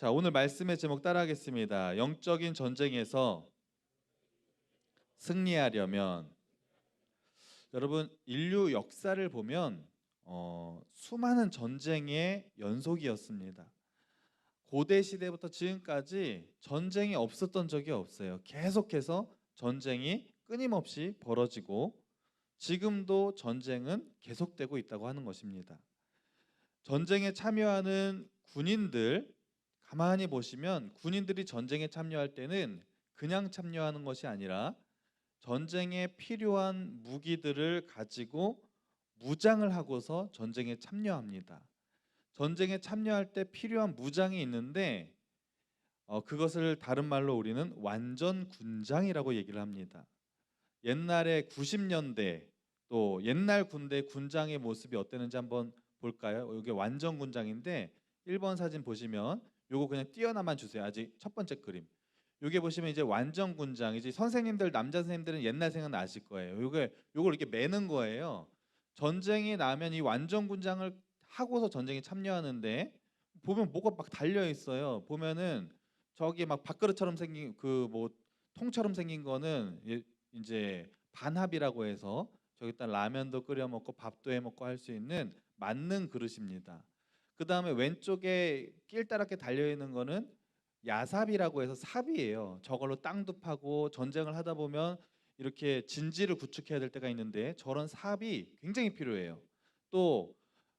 자, 오늘 말씀의 제목 따라하겠습니다. 영적인 전쟁에서 승리하려면. 여러분, 인류 역사를 보면 수많은 전쟁의 연속이었습니다. 고대 시대부터 지금까지 전쟁이 없었던 적이 없어요. 계속해서 전쟁이 끊임없이 벌어지고 지금도 전쟁은 계속되고 있다고 하는 것입니다. 전쟁에 참여하는 군인들 가만히 보시면 군인들이 전쟁에 참여할 때는 그냥 참여하는 것이 아니라 전쟁에 필요한 무기들을 가지고 무장을 하고서 전쟁에 참여합니다. 전쟁에 참여할 때 필요한 무장이 있는데 그것을 다른 말로 우리는 완전 군장이라고 얘기를 합니다. 옛날에 90년대 또 옛날 군대 군장의 모습이 어땠는지 한번 볼까요? 이게 완전 군장인데 1번 사진 보시면 요거 그냥 띄어나만 주세요. 아직 첫 번째 그림. 요게 보시면 이제 완전 군장. 이제 선생님들 남자 선생님들은 옛날 생각 나실 거예요. 요걸 이렇게 매는 거예요. 전쟁이 나면 이 완전 군장을 하고서 전쟁에 참여하는데 보면 뭐가 막 달려 있어요. 보면은 저기 막 밥그릇처럼 생긴 그 뭐 통처럼 생긴 거는 이제 반합이라고 해서 저기다 라면도 끓여 먹고 밥도 해 먹고 할 수 있는 맞는 그릇입니다. 그 다음에 왼쪽에 낄다랗게 달려 있는 거는 야삽이라고 해서 삽이에요. 저걸로 땅도 파고 전쟁을 하다 보면 이렇게 진지를 구축해야 될 때가 있는데 저런 삽이 굉장히 필요해요. 또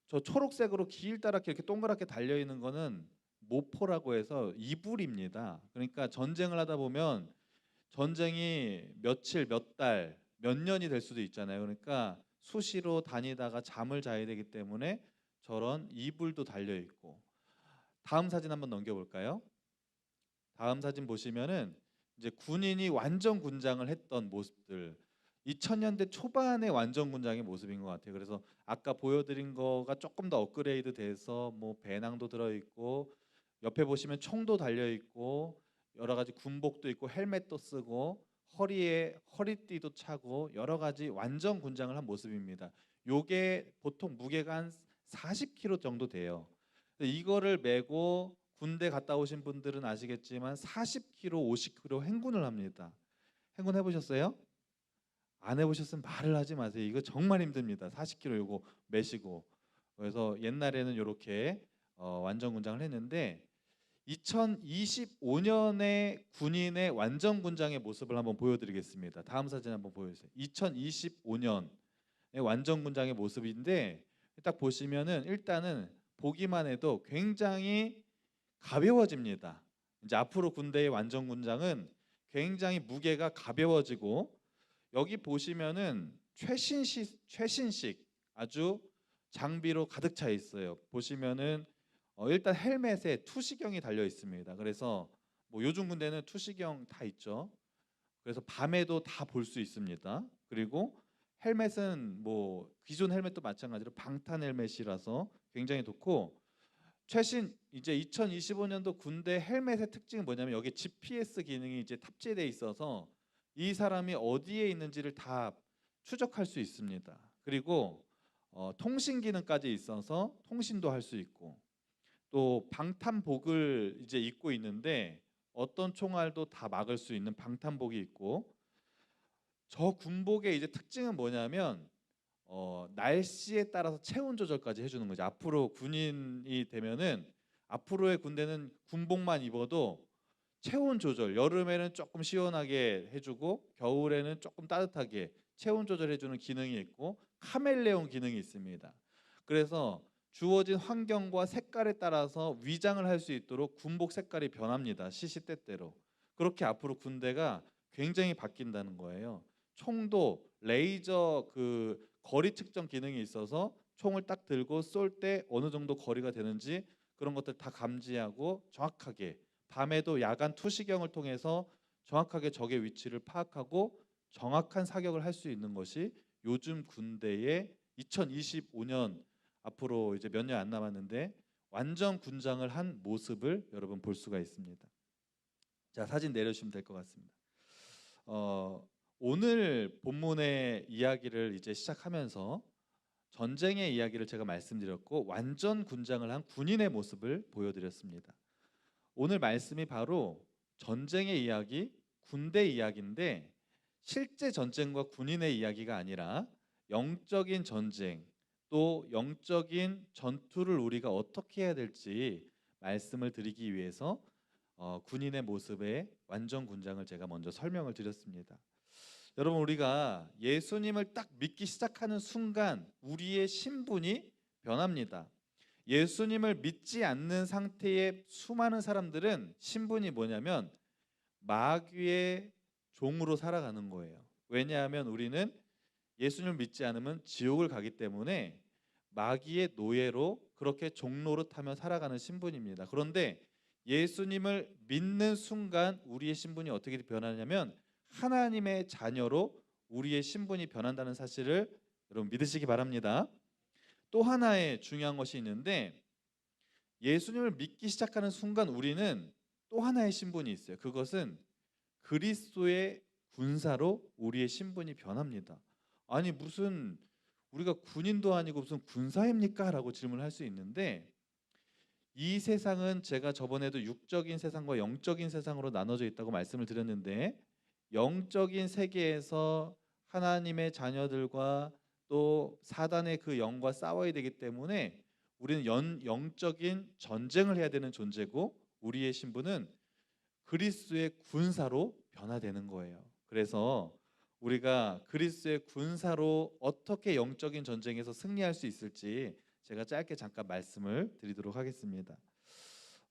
저 초록색으로 길다랗게 이렇게 동그랗게 달려 있는 거는 모포라고 해서 이불입니다. 그러니까 전쟁을 하다 보면 전쟁이 며칠, 몇 달, 몇 년이 될 수도 있잖아요. 그러니까 수시로 다니다가 잠을 자야 되기 때문에 저런 이불도 달려 있고. 다음 사진 한번 넘겨볼까요? 다음 사진 보시면은 이제 군인이 완전 군장을 했던 모습들. 2000년대 초반의 완전 군장의 모습인 것 같아요. 그래서 아까 보여드린 거가 조금 더 업그레이드 돼서 뭐 배낭도 들어있고 옆에 보시면 총도 달려 있고 여러 가지 군복도 있고 헬멧도 쓰고 허리에 허리띠도 차고 여러 가지 완전 군장을 한 모습입니다. 요게 보통 무게가 한 40kg 정도 돼요. 이거를 메고 군대 갔다 오신 분들은 아시겠지만 40km, 50km 행군을 합니다. 행군 해보셨어요? 안 해보셨으면 말을 하지 마세요. 이거 정말 힘듭니다. 40km 요거 메시고. 그래서 옛날에는 이렇게 완전 군장을 했는데 2025년의 군인의 완전 군장의 모습을 한번 보여드리겠습니다. 다음 사진 한번 보여주세요. 2025년의 완전 군장의 모습인데 딱 보시면은 일단은 보기만 해도 굉장히 가벼워집니다. 이제 앞으로 군대의 완전 군장은 굉장히 무게가 가벼워지고 여기 보시면은 최신식 아주 장비로 가득 차 있어요. 보시면은 일단 헬멧에 투시경이 달려 있습니다. 그래서 뭐 요즘 군대는 투시경 다 있죠. 그래서 밤에도 다 볼 수 있습니다. 그리고 헬멧은 뭐 기존 헬멧도 마찬가지로 방탄 헬멧이라서 굉장히 좋고 최신 이제 2025년도 군대 헬멧의 특징은 뭐냐면 여기 GPS 기능이 이제 탑재되어 있어서 이 사람이 어디에 있는지를 다 추적할 수 있습니다. 그리고 통신 기능까지 있어서 통신도 할 수 있고 또 방탄복을 이제 입고 있는데 어떤 총알도 다 막을 수 있는 방탄복이 있고 저 군복의 이제 특징은 뭐냐면 날씨에 따라서 체온 조절까지 해주는 거죠. 앞으로 군인이 되면은 앞으로의 군대는 군복만 입어도 체온 조절, 여름에는 조금 시원하게 해주고 겨울에는 조금 따뜻하게 체온 조절해주는 기능이 있고 카멜레온 기능이 있습니다. 그래서 주어진 환경과 색깔에 따라서 위장을 할 수 있도록 군복 색깔이 변합니다. 시시때때로. 그렇게 앞으로 군대가 굉장히 바뀐다는 거예요. 총도 레이저 그 거리 측정 기능이 있어서 총을 딱 들고 쏠 때 어느 정도 거리가 되는지 그런 것들 다 감지하고 정확하게 밤에도 야간 투시경을 통해서 정확하게 적의 위치를 파악하고 정확한 사격을 할 수 있는 것이 요즘 군대의 2025년 앞으로 이제 몇 년 안 남았는데 완전 군장을 한 모습을 여러분 볼 수가 있습니다. 자, 사진 내려주시면 될 것 같습니다. 오늘 본문의 이야기를 이제 시작하면서 전쟁의 이야기를 제가 말씀드렸고 완전 군장을 한 군인의 모습을 보여드렸습니다. 오늘 말씀이 바로 전쟁의 이야기, 군대 이야기인데 실제 전쟁과 군인의 이야기가 아니라 영적인 전쟁, 또 영적인 전투를 우리가 어떻게 해야 될지 말씀을 드리기 위해서 군인의 모습의 완전 군장을 제가 먼저 설명을 드렸습니다. 여러분, 우리가 예수님을 딱 믿기 시작하는 순간 우리의 신분이 변합니다. 예수님을 믿지 않는 상태의 수많은 사람들은 신분이 뭐냐면 마귀의 종으로 살아가는 거예요. 왜냐하면 우리는 예수님을 믿지 않으면 지옥을 가기 때문에 마귀의 노예로 그렇게 종노릇하며 살아가는 신분입니다. 그런데 예수님을 믿는 순간 우리의 신분이 어떻게 변하냐면 하나님의 자녀로 우리의 신분이 변한다는 사실을 여러분 믿으시기 바랍니다. 또 하나의 중요한 것이 있는데 예수님을 믿기 시작하는 순간 우리는 또 하나의 신분이 있어요. 그것은 그리스도의 군사로 우리의 신분이 변합니다. 아니 무슨 우리가 군인도 아니고 무슨 군사입니까? 라고 질문할 수 있는데 이 세상은 제가 저번에도 육적인 세상과 영적인 세상으로 나눠져 있다고 말씀을 드렸는데 영적인 세계에서 하나님의 자녀들과 또 사단의 그 영과 싸워야 되기 때문에 우리는 영적인 전쟁을 해야 되는 존재고 우리의 신분은 그리스도의 군사로 변화되는 거예요. 그래서 우리가 그리스도의 군사로 어떻게 영적인 전쟁에서 승리할 수 있을지 제가 짧게 잠깐 말씀을 드리도록 하겠습니다.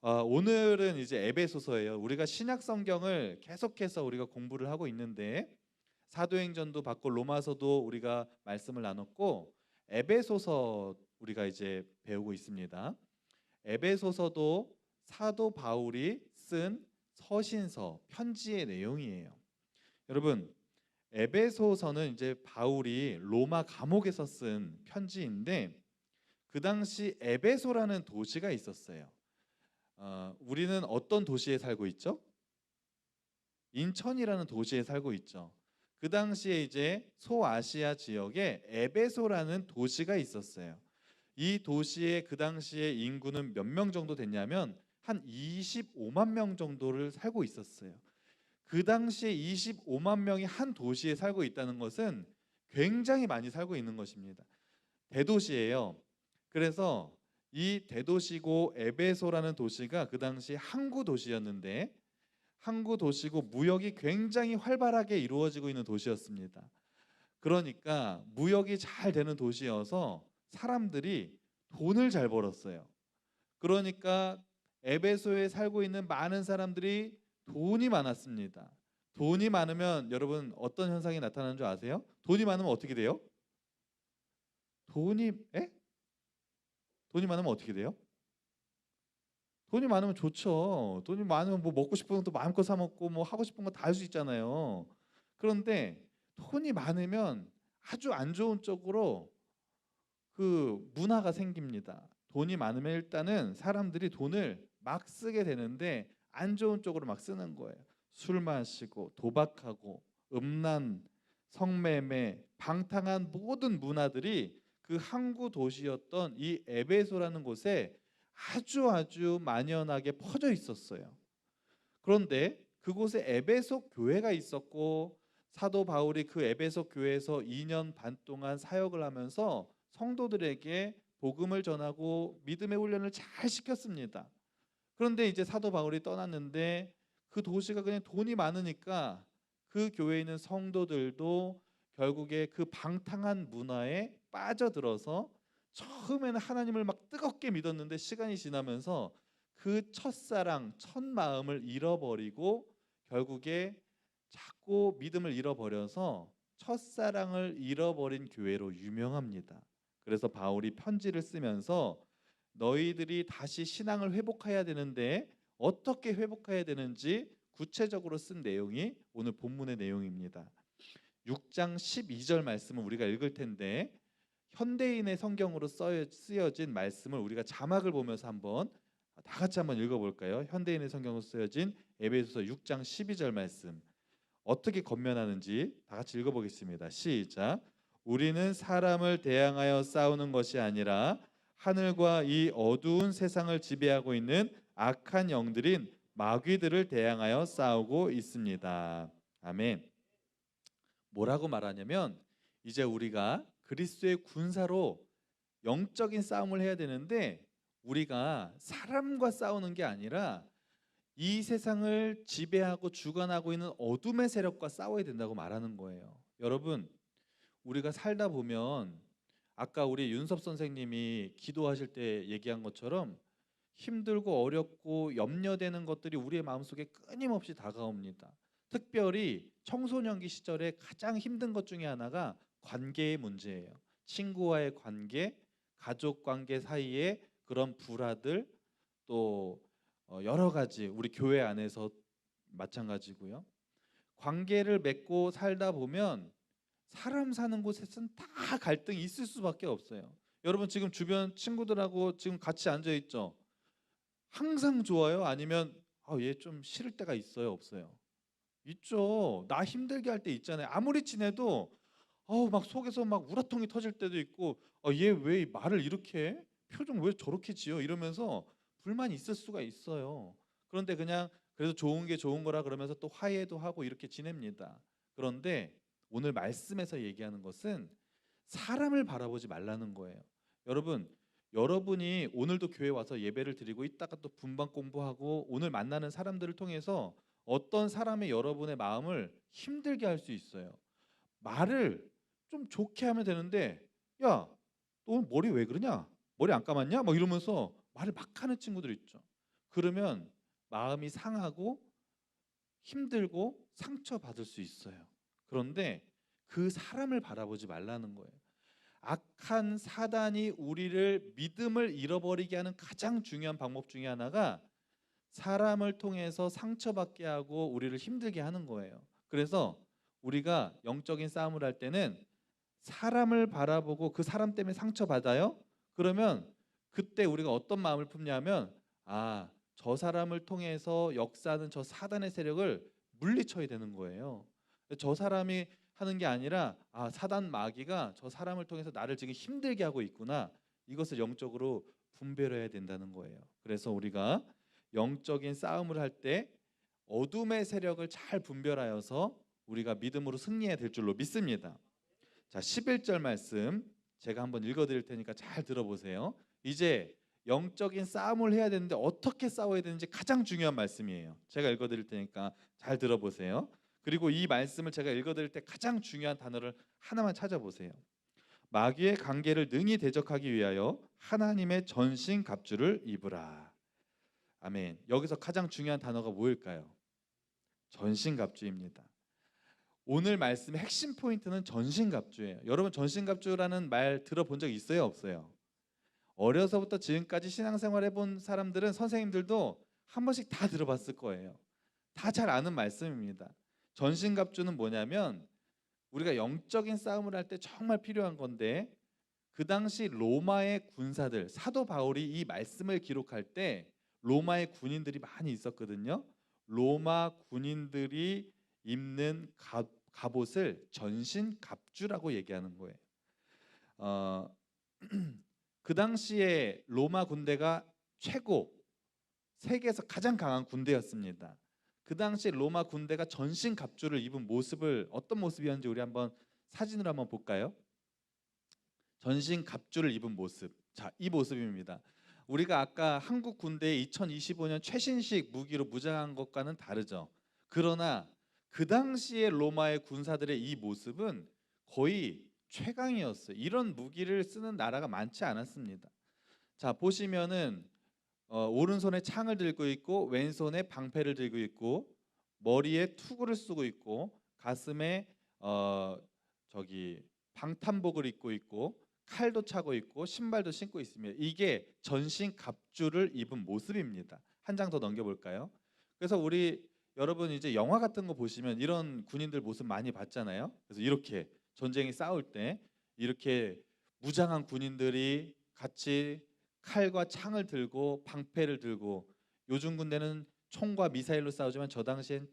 오늘은 이제 에베소서예요. 우리가 신약 성경을 계속해서 우리가 공부를 하고 있는데 사도행전도 받고 로마서도 우리가 말씀을 나눴고 에베소서 우리가 이제 배우고 있습니다. 에베소서도 사도 바울이 쓴 서신서 편지의 내용이에요. 여러분, 에베소서는 이제 바울이 로마 감옥에서 쓴 편지인데 그 당시 에베소라는 도시가 있었어요. 우리는 어떤 도시에 살고 있죠? 인천이라는 도시에 살고 있죠. 그 당시에 이제 소아시아 지역에 에베소라는 도시가 있었어요. 이 도시의 그 당시에 인구는 몇 명 정도 됐냐면 한 25만 명 정도를 살고 있었어요. 그 당시에 25만 명이 한 도시에 살고 있다는 것은 굉장히 많이 살고 있는 것입니다. 대도시예요. 그래서 이 대도시고 에베소라는 도시가 그 당시 항구 도시였는데 항구 도시고 무역이 굉장히 활발하게 이루어지고 있는 도시였습니다. 그러니까 무역이 잘 되는 도시여서 사람들이 돈을 잘 벌었어요. 그러니까 에베소에 살고 있는 많은 사람들이 돈이 많았습니다. 돈이 많으면 여러분 어떤 현상이 나타나는 줄 아세요? 돈이 많으면 어떻게 돼요? 돈이 돈이 많으면 어떻게 돼요? 돈이 많으면 좋죠. 돈이 많으면 뭐 먹고 싶은 것도 마음껏 사 먹고 뭐 하고 싶은 거 다 할 수 있잖아요. 그런데 돈이 많으면 아주 안 좋은 쪽으로 그 문화가 생깁니다. 돈이 많으면 일단은 사람들이 돈을 막 쓰게 되는데 안 좋은 쪽으로 막 쓰는 거예요. 술 마시고 도박하고 음란, 성매매, 방탕한 모든 문화들이 그 항구 도시였던 이 에베소라는 곳에 아주 만연하게 퍼져 있었어요. 그런데 그곳에 에베소 교회가 있었고 사도 바울이 그 에베소 교회에서 2년 반 동안 사역을 하면서 성도들에게 복음을 전하고 믿음의 훈련을 잘 시켰습니다. 그런데 이제 사도 바울이 떠났는데 그 도시가 그냥 돈이 많으니까 그 교회에 있는 성도들도 결국에 그 방탕한 문화에 빠져들어서 처음에는 하나님을 막 뜨겁게 믿었는데 시간이 지나면서 그 첫사랑, 첫 마음을 잃어버리고 결국에 자꾸 믿음을 잃어버려서 첫사랑을 잃어버린 교회로 유명합니다. 그래서 바울이 편지를 쓰면서 너희들이 다시 신앙을 회복해야 되는데 어떻게 회복해야 되는지 구체적으로 쓴 내용이 오늘 본문의 내용입니다. 6장 12절 말씀을 우리가 읽을 텐데 현대인의 성경으로 쓰여진 말씀을 우리가 자막을 보면서 한번 다 같이 한번 읽어볼까요? 현대인의 성경으로 쓰여진 에베소서 6장 12절 말씀 어떻게 권면하는지 다 같이 읽어보겠습니다. 시작. 우리는 사람을 대항하여 싸우는 것이 아니라 하늘과 이 어두운 세상을 지배하고 있는 악한 영들인 마귀들을 대항하여 싸우고 있습니다. 아멘. 뭐라고 말하냐면 이제 우리가 그리스도의 군사로 영적인 싸움을 해야 되는데 우리가 사람과 싸우는 게 아니라 이 세상을 지배하고 주관하고 있는 어둠의 세력과 싸워야 된다고 말하는 거예요. 여러분, 우리가 살다 보면 아까 우리 윤섭 선생님이 기도하실 때 얘기한 것처럼 힘들고 어렵고 염려되는 것들이 우리의 마음속에 끊임없이 다가옵니다. 특별히 청소년기 시절에 가장 힘든 것 중에 하나가 관계의 문제예요. 친구와의 관계, 가족 관계 사이에 그런 불화들, 또 여러 가지 우리 교회 안에서 마찬가지고요. 관계를 맺고 살다 보면 사람 사는 곳에서는 다 갈등이 있을 수밖에 없어요. 여러분 지금 주변 친구들하고 지금 같이 앉아 있죠. 항상 좋아요? 아니면 얘 좀 싫을 때가 있어요, 없어요? 있죠. 나 힘들게 할 때 있잖아요. 아무리 친해도 막 속에서 막 우라통이 터질 때도 있고 얘 왜 말을 이렇게 해? 표정 왜 저렇게 지어? 이러면서 불만이 있을 수가 있어요. 그런데 그냥 그래도 좋은 게 좋은 거라 그러면서 또 화해도 하고 이렇게 지냅니다. 그런데 오늘 말씀에서 얘기하는 것은 사람을 바라보지 말라는 거예요. 여러분, 여러분이 오늘도 교회 와서 예배를 드리고 이따가 또 분방 공부하고 오늘 만나는 사람들을 통해서 어떤 사람이 여러분의 마음을 힘들게 할 수 있어요. 말을 좀 좋게 하면 되는데 야, 너 오늘 머리 왜 그러냐? 머리 안 감았냐? 막 이러면서 말을 막 하는 친구들 있죠. 그러면 마음이 상하고 힘들고 상처받을 수 있어요. 그런데 그 사람을 바라보지 말라는 거예요. 악한 사단이 우리를 믿음을 잃어버리게 하는 가장 중요한 방법 중에 하나가 사람을 통해서 상처받게 하고 우리를 힘들게 하는 거예요. 그래서 우리가 영적인 싸움을 할 때는 사람을 바라보고 그 사람 때문에 상처받아요? 그러면 그때 우리가 어떤 마음을 품냐면 저 사람을 통해서 역사하는 저 사단의 세력을 물리쳐야 되는 거예요. 저 사람이 하는 게 아니라 사단 마귀가 저 사람을 통해서 나를 지금 힘들게 하고 있구나. 이것을 영적으로 분별해야 된다는 거예요. 그래서 우리가 영적인 싸움을 할 때 어둠의 세력을 잘 분별하여서 우리가 믿음으로 승리해야 될 줄로 믿습니다. 자, 11절 말씀 제가 한번 읽어 드릴 테니까 잘 들어보세요. 이제 영적인 싸움을 해야 되는데 어떻게 싸워야 되는지 가장 중요한 말씀이에요. 제가 읽어 드릴 테니까 잘 들어보세요. 그리고 이 말씀을 제가 읽어 드릴 때 가장 중요한 단어를 하나만 찾아보세요. 마귀의 관계를 능히 대적하기 위하여 하나님의 전신 갑주를 입으라. 아멘. 여기서 가장 중요한 단어가 뭐일까요? 전신갑주입니다. 오늘 말씀의 핵심 포인트는 전신갑주예요. 여러분 전신갑주라는 말 들어본 적 있어요, 없어요? 어려서부터 지금까지 신앙생활 해본 사람들은 선생님들도 한 번씩 다 들어봤을 거예요. 다 잘 아는 말씀입니다. 전신갑주는 뭐냐면 우리가 영적인 싸움을 할 때 정말 필요한 건데 그 당시 로마의 군사들, 사도 바울이 이 말씀을 기록할 때 로마의 군인들이 많이 있었거든요. 로마 군인들이 입는 갑옷을 전신갑주라고 얘기하는 거예요. 그 당시에 로마 군대가 최고, 세계에서 가장 강한 군대였습니다. 그 당시 로마 군대가 전신갑주를 입은 모습을 어떤 모습이었는지 우리 한번 사진으로 한번 볼까요? 전신갑주를 입은 모습. 자, 이 모습입니다. 우리가 아까 한국 군대의 2025년 최신식 무기로 무장한 것과는 다르죠. 그러나 그 당시에 로마의 군사들의 이 모습은 거의 최강이었어요. 이런 무기를 쓰는 나라가 많지 않았습니다. 자, 보시면은 오른손에 창을 들고 있고 왼손에 방패를 들고 있고 머리에 투구를 쓰고 있고 가슴에 방탄복을 입고 있고 칼도 차고 있고 신발도 신고 있습니다. 이게 전신 갑주를 입은 모습입니다. 한 장 더 넘겨볼까요? 그래서 우리 여러분 이제 영화 같은 거 보시면 이런 군인들 모습 많이 봤잖아요. 그래서 이렇게 전쟁이 싸울 때 이렇게 무장한 군인들이 같이 칼과 창을 들고 방패를 들고 요즘 군대는 총과 미사일로 싸우지만 저 당시엔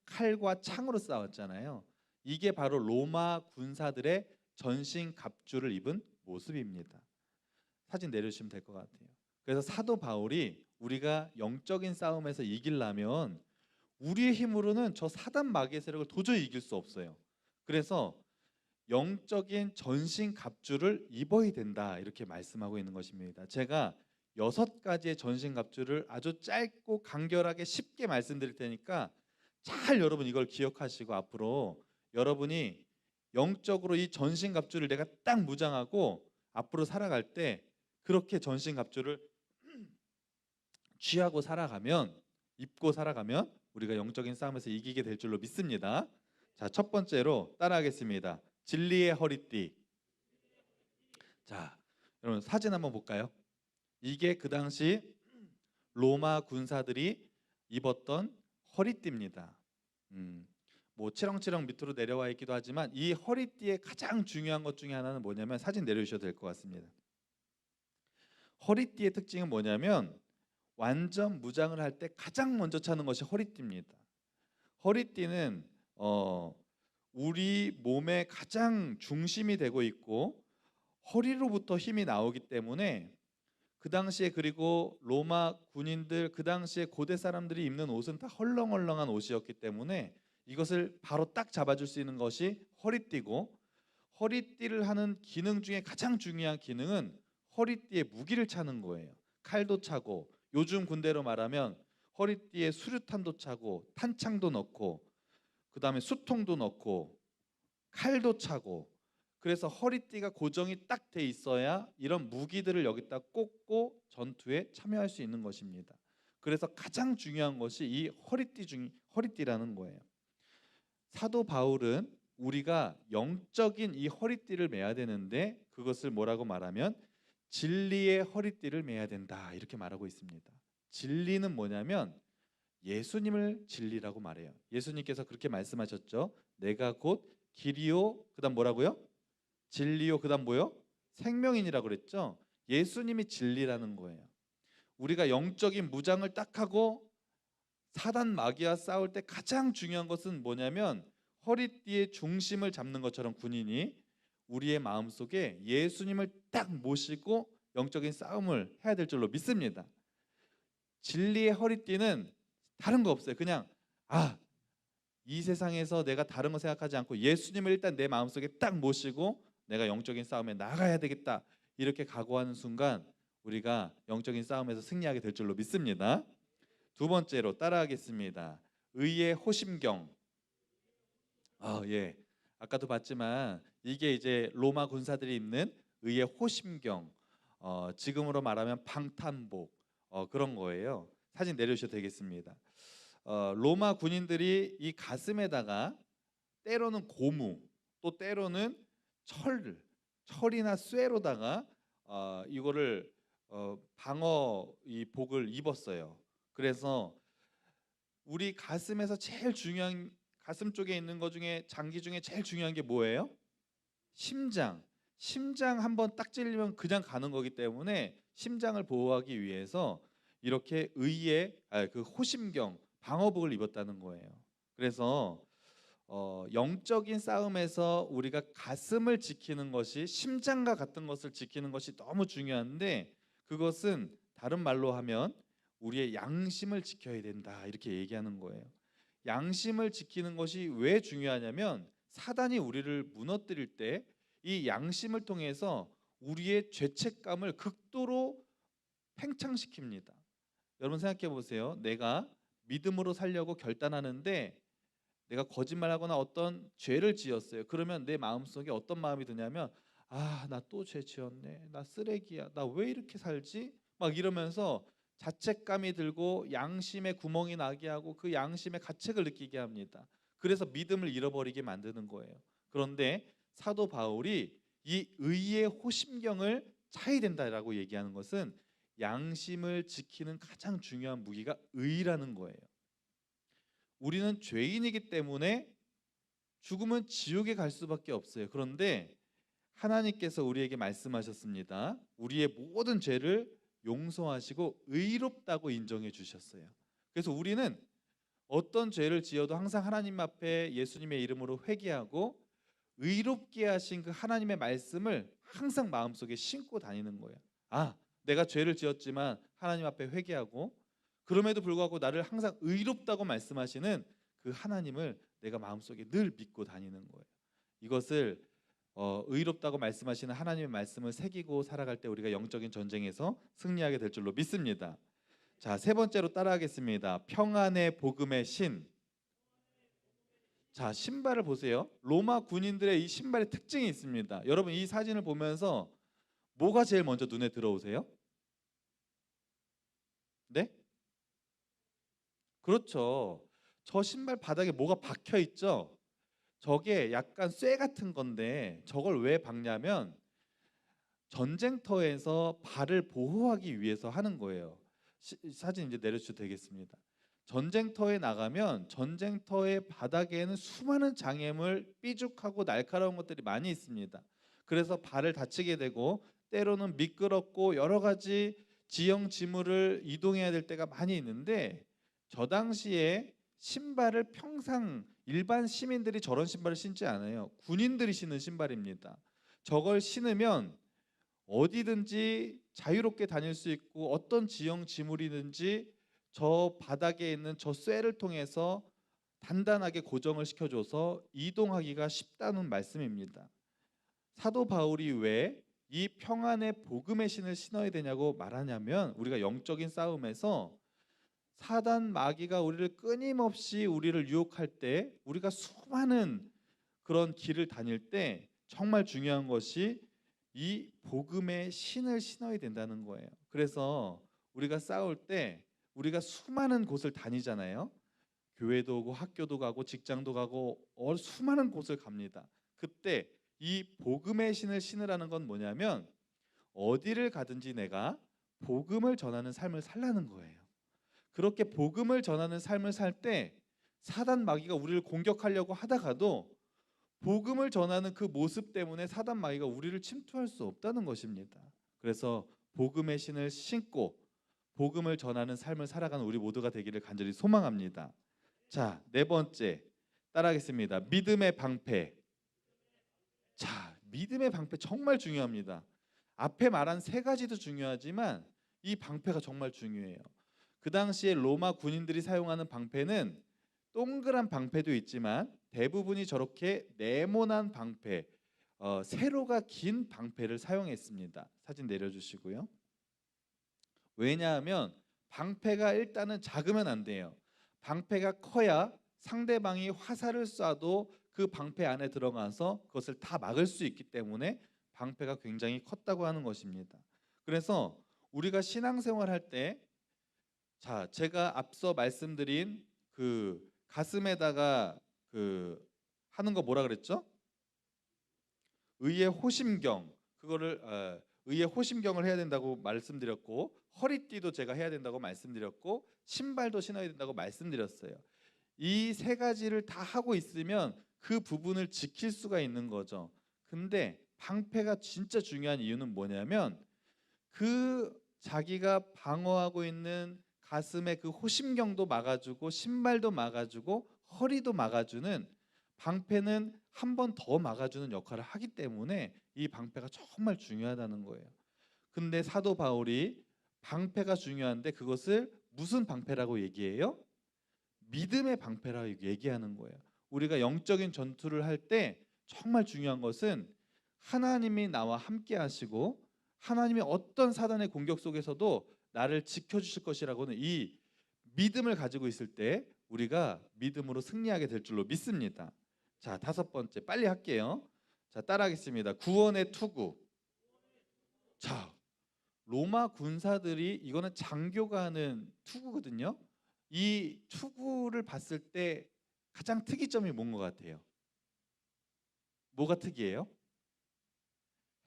칼과 창으로 싸웠잖아요. 이게 바로 로마 군사들의 전신 갑주를 입은 모습입니다. 사진 내려주시면 될 것 같아요. 그래서 사도 바울이 우리가 영적인 싸움에서 이기려면 우리의 힘으로는 저 사단 마귀의 세력을 도저히 이길 수 없어요. 그래서 영적인 전신 갑주를 입어야 된다 이렇게 말씀하고 있는 것입니다. 제가 6가지의 전신 갑주를 아주 짧고 간결하게 쉽게 말씀드릴 테니까 잘 여러분 이걸 기억하시고 앞으로 여러분이 영적으로 이 전신 갑주를 내가 딱 무장하고 앞으로 살아갈 때 그렇게 전신 갑주를 취하고 살아가면, 입고 살아가면 우리가 영적인 싸움에서 이기게 될 줄로 믿습니다. 자, 첫 번째로 따라하겠습니다. 진리의 허리띠. 자, 여러분 사진 한번 볼까요? 이게 그 당시 로마 군사들이 입었던 허리띠입니다. 뭐 치렁치렁 밑으로 내려와 있기도 하지만 이 허리띠의 가장 중요한 것 중에 하나는 뭐냐면, 사진 내려주셔도 될 것 같습니다. 허리띠의 특징은 뭐냐면 완전 무장을 할 때 가장 먼저 차는 것이 허리띠입니다. 허리띠는 우리 몸의 가장 중심이 되고 있고 허리로부터 힘이 나오기 때문에 그 당시에, 그리고 로마 군인들 그 당시에 고대 사람들이 입는 옷은 다 헐렁헐렁한 옷이었기 때문에 이것을 바로 딱 잡아줄 수 있는 것이 허리띠고, 허리띠를 하는 기능 중에 가장 중요한 기능은 허리띠에 무기를 차는 거예요. 칼도 차고, 요즘 군대로 말하면 허리띠에 수류탄도 차고 탄창도 넣고 그 다음에 수통도 넣고 칼도 차고, 그래서 허리띠가 고정이 딱 돼 있어야 이런 무기들을 여기다 꽂고 전투에 참여할 수 있는 것입니다. 그래서 가장 중요한 것이 이 허리띠라는 거예요. 사도 바울은 우리가 영적인 이 허리띠를 매야 되는데 그것을 뭐라고 말하면 진리의 허리띠를 매야 된다 이렇게 말하고 있습니다. 진리는 뭐냐면 예수님을 진리라고 말해요. 예수님께서 그렇게 말씀하셨죠. 내가 곧 길이요, 그다음 뭐라고요? 진리요, 그다음 뭐요? 생명이니라고 그랬죠. 예수님이 진리라는 거예요. 우리가 영적인 무장을 딱 하고 사단 마귀와 싸울 때 가장 중요한 것은 뭐냐면 허리띠의 중심을 잡는 것처럼 군인이 우리의 마음속에 예수님을 딱 모시고 영적인 싸움을 해야 될 줄로 믿습니다. 진리의 허리띠는 다른 거 없어요. 그냥 이 세상에서 내가 다른 거 생각하지 않고 예수님을 일단 내 마음속에 딱 모시고 내가 영적인 싸움에 나가야 되겠다 이렇게 각오하는 순간 우리가 영적인 싸움에서 승리하게 될 줄로 믿습니다. 두 번째로 따라하겠습니다. 의의 호심경. 예. 아까도 봤지만 이게 이제 로마 군사들이 입는 의의 호심경. 지금으로 말하면 방탄복 그런 거예요. 사진 내려주셔도 되겠습니다. 로마 군인들이 이 가슴에다가 때로는 고무, 또 때로는 철이나 쇠로다가 이거를 방어 이 복을 입었어요. 그래서 우리 가슴에서 제일 중요한, 가슴 쪽에 있는 것 중에 장기 중에 제일 중요한 게 뭐예요? 심장. 심장 한번 딱 찔리면 그냥 가는 거기 때문에 심장을 보호하기 위해서 이렇게 의의 그 호심경 방어복을 입었다는 거예요. 그래서 영적인 싸움에서 우리가 가슴을 지키는 것이, 심장과 같은 것을 지키는 것이 너무 중요한데 그것은 다른 말로 하면 우리의 양심을 지켜야 된다 이렇게 얘기하는 거예요. 양심을 지키는 것이 왜 중요하냐면 사단이 우리를 무너뜨릴 때 이 양심을 통해서 우리의 죄책감을 극도로 팽창시킵니다. 여러분 생각해 보세요. 내가 믿음으로 살려고 결단하는데 내가 거짓말하거나 어떤 죄를 지었어요. 그러면 내 마음속에 어떤 마음이 드냐면 나 또 죄 지었네. 나 쓰레기야. 나 왜 이렇게 살지? 막 이러면서 자책감이 들고 양심에 구멍이 나게 하고 그 양심의 가책을 느끼게 합니다. 그래서 믿음을 잃어버리게 만드는 거예요. 그런데 사도 바울이 이 의의 호심경을 차야 된다라고 얘기하는 것은 양심을 지키는 가장 중요한 무기가 의라는 거예요. 우리는 죄인이기 때문에 죽으면 지옥에 갈 수밖에 없어요. 그런데 하나님께서 우리에게 말씀하셨습니다. 우리의 모든 죄를 용서하시고 의롭다고 인정해 주셨어요. 그래서 우리는 어떤 죄를 지어도 항상 하나님 앞에 예수님의 이름으로 회개하고 의롭게 하신 그 하나님의 말씀을 항상 마음속에 심고 다니는 거예요. 내가 죄를 지었지만 하나님 앞에 회개하고 그럼에도 불구하고 나를 항상 의롭다고 말씀하시는 그 하나님을 내가 마음속에 늘 믿고 다니는 거예요. 이것을 의롭다고 말씀하시는 하나님의 말씀을 새기고 살아갈 때 우리가 영적인 전쟁에서 승리하게 될 줄로 믿습니다. 자, 세 번째로 따라하겠습니다. 평안의 복음의 신. 자, 신발을 보세요. 로마 군인들의 이 신발의 특징이 있습니다. 여러분 이 사진을 보면서 뭐가 제일 먼저 눈에 들어오세요? 네? 그렇죠. 저 신발 바닥에 뭐가 박혀 있죠? 저게 약간 쇠 같은 건데 저걸 왜 박냐면 전쟁터에서 발을 보호하기 위해서 하는 거예요. 사진 이제 내려주셔도 되겠습니다. 전쟁터에 나가면 전쟁터의 바닥에는 수많은 장애물, 삐죽하고 날카로운 것들이 많이 있습니다. 그래서 발을 다치게 되고 때로는 미끄럽고 여러 가지 지형 지물을 이동해야 될 때가 많이 있는데 저 당시에 신발을 평상 일반 시민들이 저런 신발을 신지 않아요. 군인들이 신는 신발입니다. 저걸 신으면 어디든지 자유롭게 다닐 수 있고 어떤 지형 지물이든지 저 바닥에 있는 저 쇠를 통해서 단단하게 고정을 시켜줘서 이동하기가 쉽다는 말씀입니다. 사도 바울이 왜 이 평안의 복음의 신을 신어야 되냐고 말하냐면 우리가 영적인 싸움에서 사단 마귀가 우리를 끊임없이 우리를 유혹할 때 우리가 수많은 그런 길을 다닐 때 정말 중요한 것이 이 복음의 신을 신어야 된다는 거예요. 그래서 우리가 싸울 때 우리가 수많은 곳을 다니잖아요. 교회도 오고 학교도 가고 직장도 가고 수많은 곳을 갑니다. 그때 이 복음의 신을 신으라는 건 뭐냐면 어디를 가든지 내가 복음을 전하는 삶을 살라는 거예요. 그렇게 복음을 전하는 삶을 살 때 사단 마귀가 우리를 공격하려고 하다가도 복음을 전하는 그 모습 때문에 사단 마귀가 우리를 침투할 수 없다는 것입니다. 그래서 복음의 신을 신고 복음을 전하는 삶을 살아가는 우리 모두가 되기를 간절히 소망합니다. 자, 네 번째 따라하겠습니다. 믿음의 방패. 자, 믿음의 방패 정말 중요합니다. 앞에 말한 세 가지도 중요하지만 이 방패가 정말 중요해요. 그 당시에 로마 군인들이 사용하는 방패는 동그란 방패도 있지만 대부분이 저렇게 네모난 방패, 세로가 긴 방패를 사용했습니다. 사진 내려주시고요. 왜냐하면 방패가 일단은 작으면 안 돼요. 방패가 커야 상대방이 화살을 쏴도 그 방패 안에 들어가서 그것을 다 막을 수 있기 때문에 방패가 굉장히 컸다고 하는 것입니다. 그래서 우리가 신앙생활 할 때, 자, 제가 앞서 말씀드린 그 가슴에다가 그 하는 거 뭐라 그랬죠? 의의 호심경, 그거를 의의 호심경을 해야 된다고 말씀드렸고, 허리띠도 제가 해야 된다고 말씀드렸고, 신발도 신어야 된다고 말씀드렸어요. 이 세 가지를 다 하고 있으면 그 부분을 지킬 수가 있는 거죠. 근데 방패가 진짜 중요한 이유는 뭐냐면 그 자기가 방어하고 있는 가슴의 그 호심경도 막아주고 신발도 막아주고 허리도 막아주는 방패는 한 번 더 막아주는 역할을 하기 때문에 이 방패가 정말 중요하다는 거예요. 근데 사도 바울이 방패가 중요한데 그것을 무슨 방패라고 얘기해요? 믿음의 방패라고 얘기하는 거예요. 우리가 영적인 전투를 할 때 정말 중요한 것은 하나님이 나와 함께 하시고 하나님이 어떤 사단의 공격 속에서도 나를 지켜주실 것이라고는 이 믿음을 가지고 있을 때 우리가 믿음으로 승리하게 될 줄로 믿습니다. 자, 다섯 번째 빨리 할게요. 자, 따라하겠습니다. 구원의 투구. 자, 로마 군사들이 이거는 장교가 하는 투구거든요. 이 투구를 봤을 때 가장 특이점이 뭔 것 같아요? 뭐가 특이해요?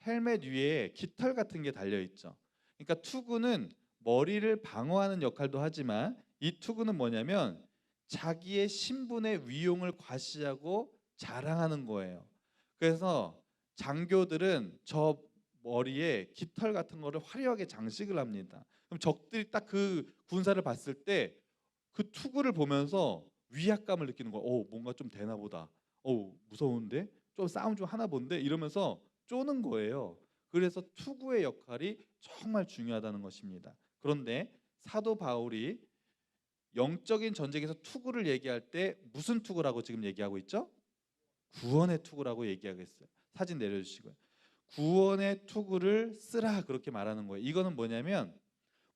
헬멧 위에 깃털 같은 게 달려 있죠. 그러니까 투구는 머리를 방어하는 역할도 하지만 이 투구는 뭐냐면 자기의 신분의 위용을 과시하고 자랑하는 거예요. 그래서 장교들은 저 머리에 깃털 같은 거를 화려하게 장식을 합니다. 그럼 적들이 딱 그 군사를 봤을 때 그 투구를 보면서 위압감을 느끼는 거예요. 뭔가 좀 되나 보다. 무서운데? 좀 싸움 좀 하나 본데? 이러면서 쪼는 거예요. 그래서 투구의 역할이 정말 중요하다는 것입니다. 그런데 사도 바울이 영적인 전쟁에서 투구를 얘기할 때 무슨 투구라고 지금 얘기하고 있죠? 구원의 투구라고 얘기하겠어요. 사진 내려주시고요. 구원의 투구를 쓰라 그렇게 말하는 거예요. 이거는 뭐냐면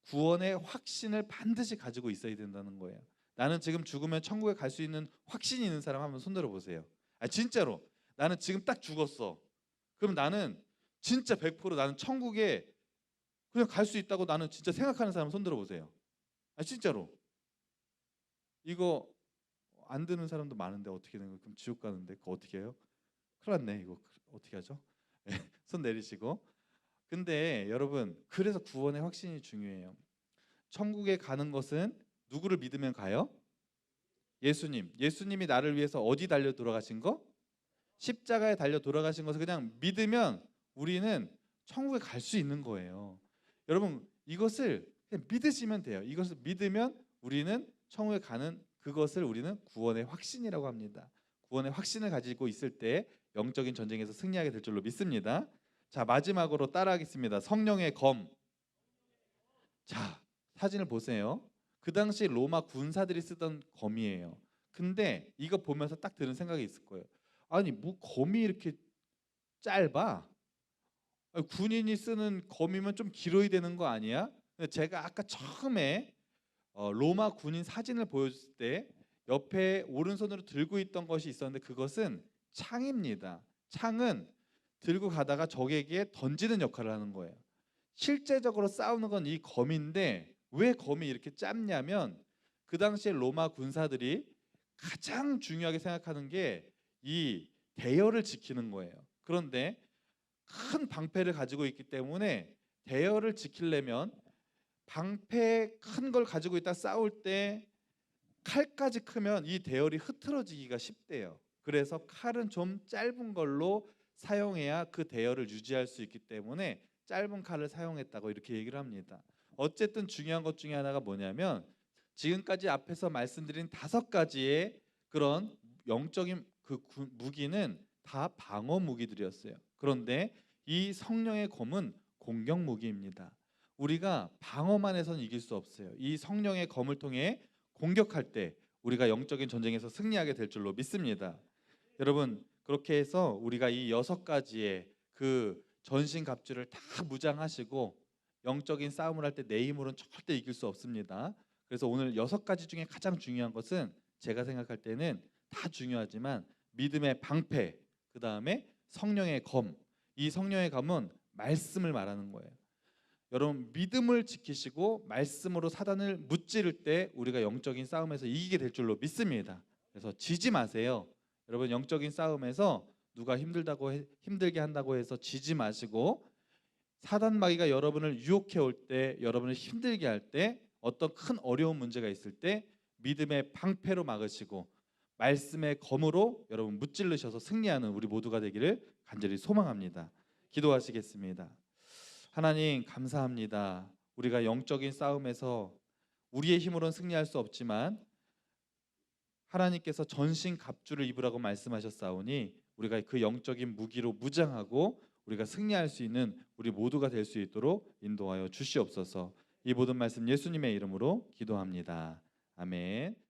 구원의 확신을 반드시 가지고 있어야 된다는 거예요. 나는 지금 죽으면 천국에 갈 수 있는 확신이 있는 사람 한번 손들어 보세요. 진짜로 나는 지금 딱 죽었어. 그럼 나는 진짜 100% 나는 천국에 그냥 갈 수 있다고 나는 진짜 생각하는 사람 손들어 보세요. 진짜로. 이거 안 드는 사람도 많은데 어떻게 되는 거예요? 그럼 지옥 가는데 그거 어떻게 해요? 큰일 났네. 이거 어떻게 하죠? 손 내리시고. 근데 여러분, 그래서 구원의 확신이 중요해요. 천국에 가는 것은 누구를 믿으면 가요? 예수님. 예수님이 나를 위해서 어디 달려 돌아가신 거? 십자가에 달려 돌아가신 것을 그냥 믿으면 우리는 천국에 갈 수 있는 거예요. 여러분, 이것을 그냥 믿으시면 돼요. 이것을 믿으면 우리는 천국에 가는 그것을 우리는 구원의 확신이라고 합니다. 구원의 확신을 가지고 있을 때 영적인 전쟁에서 승리하게 될 줄로 믿습니다. 자, 마지막으로 따라하겠습니다. 성령의 검. 자, 사진을 보세요. 그 당시 로마 군사들이 쓰던 검이에요. 근데 이거 보면서 딱 드는 생각이 있을 거예요. 아니, 뭐 검이 이렇게 짧아? 군인이 쓰는 검이면 좀 길어야 되는 거 아니야? 근데 제가 아까 처음에 로마 군인 사진을 보여줬을 때 옆에 오른손으로 들고 있던 것이 있었는데 그것은 창입니다. 창은 들고 가다가 적에게 던지는 역할을 하는 거예요. 실제적으로 싸우는 건 이 검인데 왜 검이 이렇게 짧냐면 그 당시에 로마 군사들이 가장 중요하게 생각하는 게 이 대열을 지키는 거예요. 그런데 큰 방패를 가지고 있기 때문에 대열을 지키려면 방패 큰 걸 가지고 있다 싸울 때 칼까지 크면 이 대열이 흐트러지기가 쉽대요. 그래서 칼은 좀 짧은 걸로 사용해야 그 대열을 유지할 수 있기 때문에 짧은 칼을 사용했다고 이렇게 얘기를 합니다. 어쨌든 중요한 것 중에 하나가 뭐냐면 지금까지 앞에서 말씀드린 5가지의 그런 영적인 그 무기는 다 방어 무기들이었어요. 그런데 이 성령의 검은 공격 무기입니다. 우리가 방어만 해서는 이길 수 없어요. 이 성령의 검을 통해 공격할 때 우리가 영적인 전쟁에서 승리하게 될 줄로 믿습니다. 여러분, 그렇게 해서 우리가 이 6가지의 그 전신 갑주를 다 무장하시고 영적인 싸움을 할 때 내 힘으로는 절대 이길 수 없습니다. 그래서 오늘 6가지 중에 가장 중요한 것은 제가 생각할 때는 다 중요하지만 믿음의 방패, 그 다음에 성령의 검. 이 성령의 검은 말씀을 말하는 거예요. 여러분, 믿음을 지키시고 말씀으로 사단을 무찌를 때 우리가 영적인 싸움에서 이기게 될 줄로 믿습니다. 그래서 지지 마세요. 여러분, 영적인 싸움에서 누가 힘들게 한다고 해서 지지 마시고 사단 마귀가 여러분을 유혹해 올 때, 여러분을 힘들게 할 때, 어떤 큰 어려운 문제가 있을 때 믿음의 방패로 막으시고 말씀의 검으로 여러분 무찔르셔서 승리하는 우리 모두가 되기를 간절히 소망합니다. 기도하시겠습니다. 하나님, 감사합니다. 우리가 영적인 싸움에서 우리의 힘으로는 승리할 수 없지만 하나님께서 전신 갑주를 입으라고 말씀하셨사오니 우리가 그 영적인 무기로 무장하고 우리가 승리할 수 있는 우리 모두가 될 수 있도록 인도하여 주시옵소서. 이 모든 말씀 예수님의 이름으로 기도합니다. 아멘.